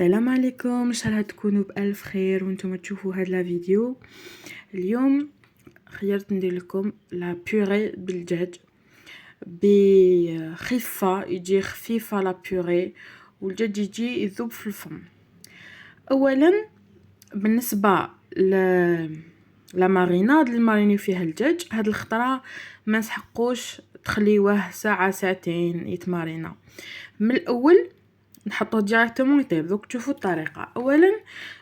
السلام عليكم، ان شاء الله تكونوا بالف خير وانتم تشوفوا هاد لا فيديو. اليوم خيرت ندير لكم لا بوري بالدجاج بخفه، يجي خفيفه لا بوري والدجاج يجي يذوب في الفم. اولا بالنسبه لا ماريناد اللي مارينيو فيها الدجاج، هاد الخطره ما نسحقوش تخليوه ساعه ساعتين يتمارينا. من الاول نحطوه ديريكتومون يطيب. دوك تشوفوا الطريقه. اولا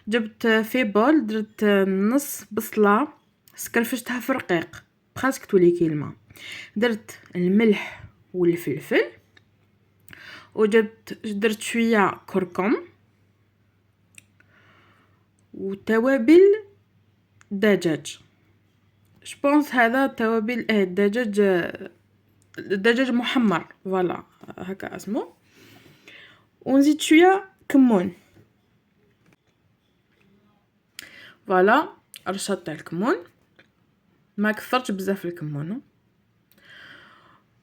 جبت في بول، درت نص بصله سكرفشتها في رقيق بخاسك تولي كيلما، درت الملح والفلفل، درت شويه كركم وتوابل دجاج. جبونس هذا توابل الدجاج محمر، فوالا هكا اسمه. ونزيد شويه كمون، فوالا رشه تاع الكمون، ما كثرتش بزاف الكمون.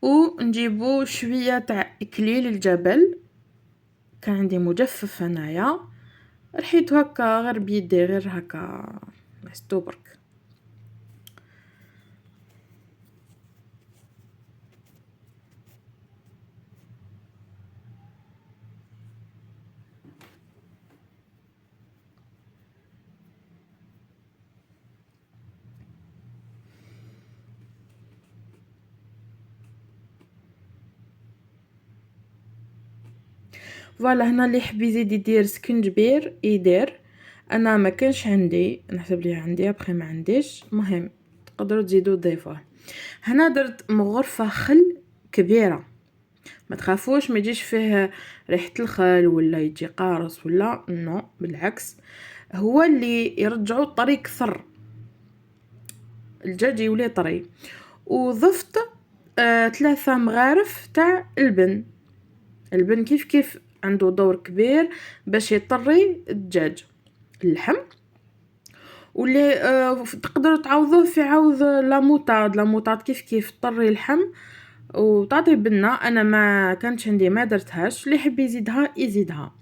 ونجيبو شويه تاع اكليل الجبل، كان عندي مجفف هنايا، رحيتو هكا غير بيدي، غير هكا محستو برك. فوالا هنا اللي يحب يزيد يدير سكنجبير يدير، انا ما كانش عندي، نحسب لي عندي ابخي ما عنديش، مهم تقدروا تزيدوا تضيفوه. هنا درت مغرفه خل كبيره، ما تخافوش ما يجيش فيه ريحه الخل ولا يجي قارص ولا نو، بالعكس هو اللي يرجعوا الطري كثر، الدجاج يولي طري. وضفت 3 مغارف تاع البن كيف عنده دور كبير باش يطري الدجاج. اللحم واللي تقدروا تعوضوه في عوض لاموطاد كيف تطري اللحم وتعطي بنه. انا ما كانش عندي، ما درتهاش، اللي يحب يزيدها.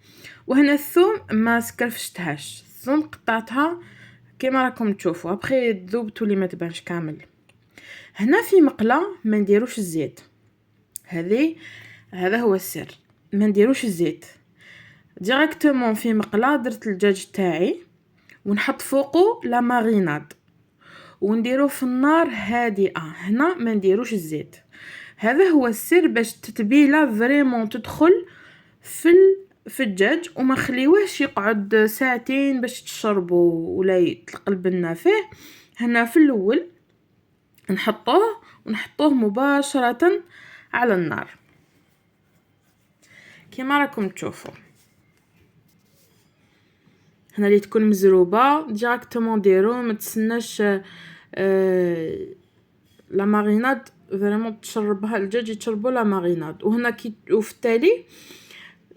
وهنا الثوم ما سكرفشتهاش، الثوم قطعتها كما راكم تشوفوا، ابخي تذوب تولي ما تبانش كامل. هنا في مقله ما نديروش الزيت، هذا هو السر، ما نديروش الزيت ديريكتومون. في مقله درت الدجاج تاعي ونحط فوقه لا ماريناد ونديرو في النار هادئه. هنا ما نديروش الزيت، هذا هو السر باش التتبيله فريمون تدخل في الدجاج وما خليوهش يقعد ساعتين باش تشربوا ولا يتقلب لنا فيه. هنا في الاول ونحطوه مباشره على النار كما راكم تشوفوا. هنا اللي تكون مزروبه ديريكتومون ديرو، ما تسناش لا ماريناد فريمون تشربها الدجاج، يتشربوا لا ماريناد. وهنا وفي التالي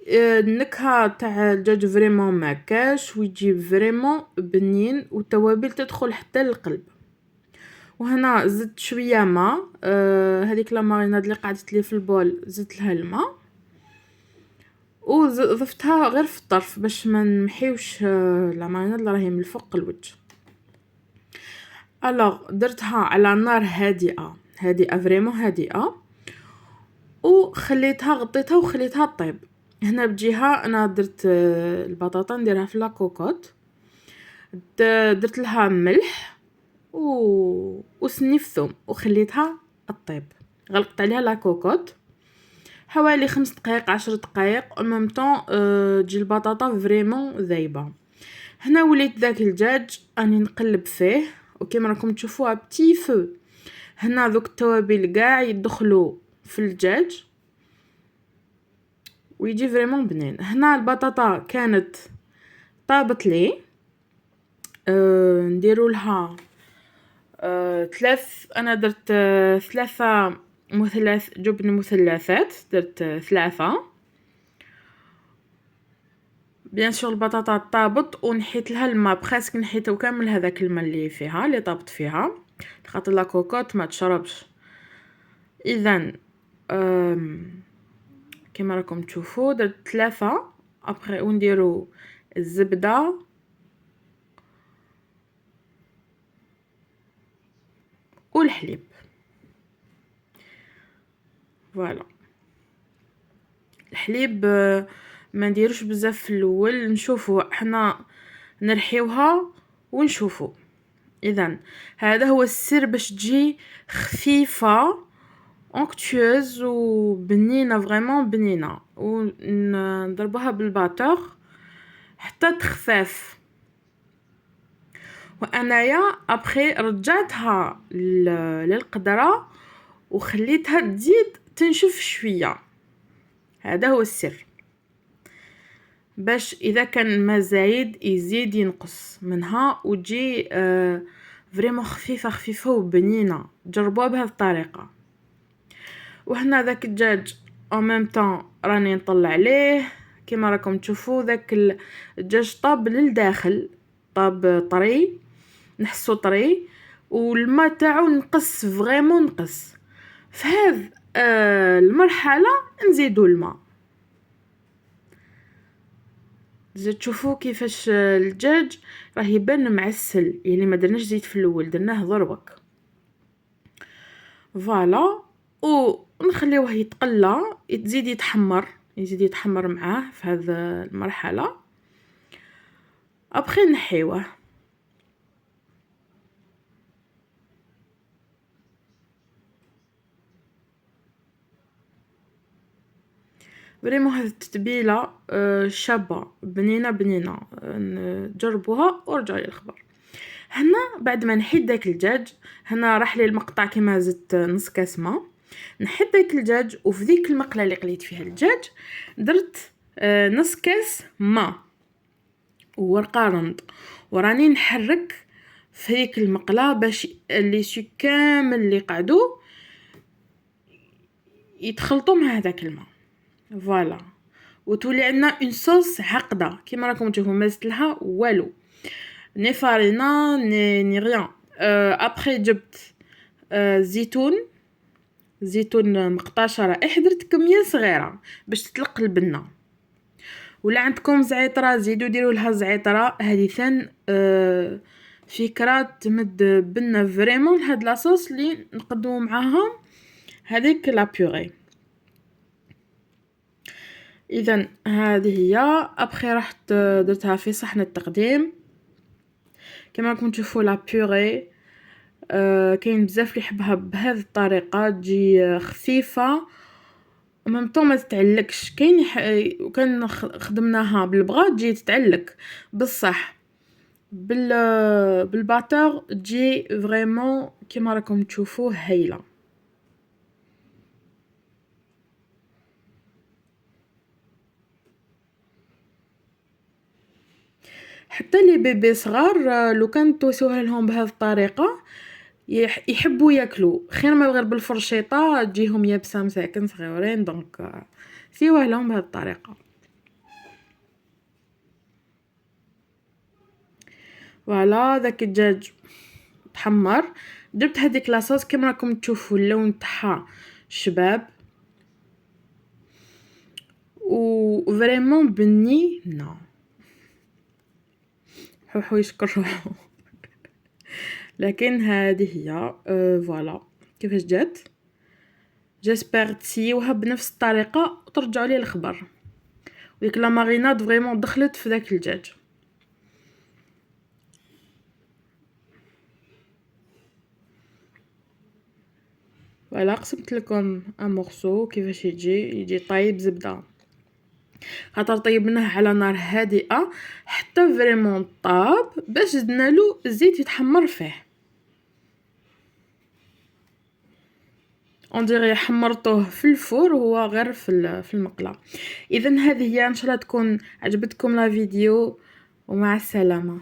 النكهه تاع الدجاج فريمون ما كاش ويجي فريمون بنين والتوابل تدخل حتى للقلب. وهنا زدت شويه ماء، هذيك لا ماريناد اللي قعدت لي في البول زدت لها الماء وضفتها غير في الطرف باش ما نمحيوش لا ماريناد اللي راهي من الفوق الوجه. الوغ درتها على نار هادئه فريمون هادئه، وخليتها غطيتها وخليتها طيب. هنا بجهه انا درت البطاطا نديرها في لاكوكوت، درت لها ملح وسنيف ثوم وخليتها الطيب. غلقت عليها لاكوكوت حوالي 5 دقائق 10 دقائق، ميم طون تجي البطاطا فريمون ذايبه. هنا وليت ذاك الدجاج اني نقلب فيه وكما راكم تشوفوها بتي فو. هنا ذوك التوابل كاع يدخلوا في الدجاج ويجي فريمون بنين. هنا البطاطا كانت طابت لي، نديروا لها انا درت 3 جبن مثلثات، درت 3 بيان سور. البطاطا طابت ونحيت لها الماء بخاسك، نحيته كامل هذاك الماء اللي فيها اللي طابت فيها، خاطر لا كوكوت ما تشربش. اذا كما راكم تشوفوا درت 3 ابخي ونديرو الزبده والحليب. فوالا الحليب ما نديروش بزاف في الاول، نشوفوا حنا نرحيوها ونشوفوا. اذا هذا هو السر باش تجي خفيفه اونكتوز وبنينه، فريمون بنينه، ونضربوها بالباتور حتى تخفاف. وانايا ابخي رجعتها للقدره وخليتها تزيد تنشف شويه. هذا هو السر، باش اذا كان ما زايد يزيد ينقص منها وتجي فريمون خفيفه خفيفه وبنينه. جربوها بهذه الطريقه. وهنا ذاك الدجاج او ميم طون راني نطلع عليه كما راكم تشوفوا. ذاك الدجاج طاب للداخل، طاب طري، نحسو طري، والماء تاعو نقص، فريمون نقص. في هذه المرحله نزيدو الماء. زيد تشوفوا كيفاش الدجاج راه يبان معسل، يعني ما درناش زيت في الاول، درناه ضربك. فوالا ونخليوه يتقلى، يزيد يتحمر، يزيد يتحمر معاه في هذه المرحله. ابخي نحيوه. فريمون هذه التتبيله شابه بنينه بنينه. جربوها ورجعوا لي الخبر. هنا بعد ما نحيد داك الدجاج، هنا راح لي المقطع كما زدت نص كاس ماء. نحيد داك الدجاج وفي ديك المقله اللي قليت فيها الدجاج درت نص كاس ماء وورقه رند، وراني نحرك في هيك المقله باش لي سو كامل اللي قعدوا يتخلطوا مع هذاك الماء. فوالا وتولي عندنا اون صوص عقده كيما راكم تشوفوا، ما زدت لها والو، ني فارينه ني ريان. ابخي جبت زيتون مقطع رائح، درت كميه صغيره باش تطلق البنه. ولا عندكم زعتره زيدوا ديروا لها زعتره، هذه ثان فكره تمد بنه فريمون. هاد لاصوص اللي نقدموا معاها هذيك لا بيوري. اذا هذه هي. ابخي رحت درتها في صحن التقديم كما راكم تشوفوا. لا بيوري كاين بزاف اللي يحبها بهذه الطريقه، تجي خفيفه ومام طون ما تتعلقش. كاين وكان خدمناها بالبغا تجي تتعلق، بصح بالباتور تجي فريمون كما راكم تشوفوه هايله. حتى لي بيبي صغار لو كان توسوها لهم بهذه الطريقه يحبوا ياكلوا، خير ما غير بالفرشيطه تجيهم يابسه مساكن صغيورين. دونك سيوه لهم بهذه الطريقه. فوالا ذاك الدجاج تحمر. جبت هذيك لاصوص كما راكم تشوفوا اللون تاعها شباب و فريمون بنينه. حوحو يشكر روحو. لكن هذه هي. فوالا كيفاش جات. جيسبر تسيوها بنفس الطريقه وترجعوا لي الخبر. وديك لا ماريناد فريمون دخلت في داك الدجاج. فوالا قسمت لكم ان مورسو كيفاش يجي طايب زبده، خاطر طيبناه على نار هادئه حتى فريمون طاب باش زدنا له الزيت يتحمر فيه. اون ديري حمرتوه في الفور وهو غير في المقله. اذا هذه هي، ان شاء الله تكون عجبتكم لا فيديو ومع السلامه.